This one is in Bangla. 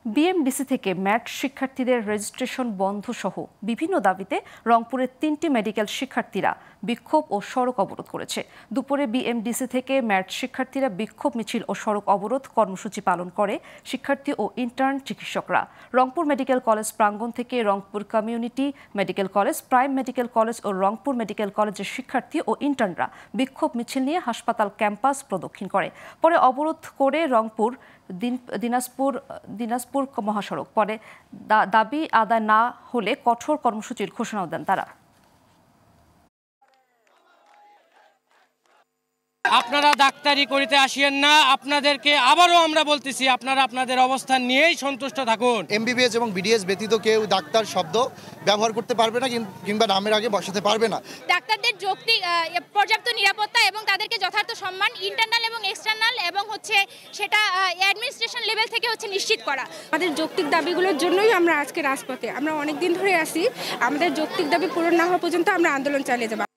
বিএমডিসি থেকে ম্যাট শিক্ষার্থীদের রেজিস্ট্রেশন বন্ধ সহ বিভিন্ন দাবিতে রংপুরের 3টি মেডিকেল শিক্ষার্থীরা বিক্ষোভ ও সড়ক অবরোধ করেছে। দুপুরে বিএমডিসি থেকে ম্যাট শিক্ষার্থীরা বিক্ষোভ মিছিল ও সড়ক অবরোধ কর্মসূচি পালন করে শিক্ষার্থী ও ইন্টার্ন চিকিৎসকরা। রংপুর মেডিকেল কলেজ প্রাঙ্গণ থেকে Rangpur community medical college, prime medical college ও রংপুর মেডিকেল কলেজের শিক্ষার্থী ও ইন্টার্নরা বিক্ষোভ মিছিল নিয়ে হাসপাতাল ক্যাম্পাস প্রদক্ষিণ করে। পরে অবরোধ করে রংপুর দিনাজপুর মহাসড়ক। পরে দাবি আদায় না হলে কঠোর কর্মসূচির ঘোষণাও দেন তারা। আপনারা ডাক্তারি করিতে আসিয়েন না, আপনাদেরকে আবারও আমরা বলতেছি, আপনারা আপনাদের অবস্থান নিয়েই সন্তুষ্ট থাকুন। এমবিবিএস এবং বিডিএস ব্যতীত কেউ ডাক্তার শব্দ ব্যবহার করতে পারবে না কিংবা নামের আগে বসাতে পারবে না। ডাক্তারদের যৌক্তিক পর্যাপ্ত নিরাপত্তা এবং তাদেরকে যথার্থ সম্মান ইন্টারনাল এবং এক্সটার্নাল এবং সেটা অ্যাডমিনিস্ট্রেশন লেভেল থেকে নিশ্চিত করা। আমাদের যৌক্তিক দাবিগুলোর জন্যই আমরা আজকে রাজপথে, আমরা অনেক দিন ধরে আসি। আমাদের যৌক্তিক দাবি পূরণ না হওয়া পর্যন্ত আমরা আন্দোলন চালিয়ে যাব।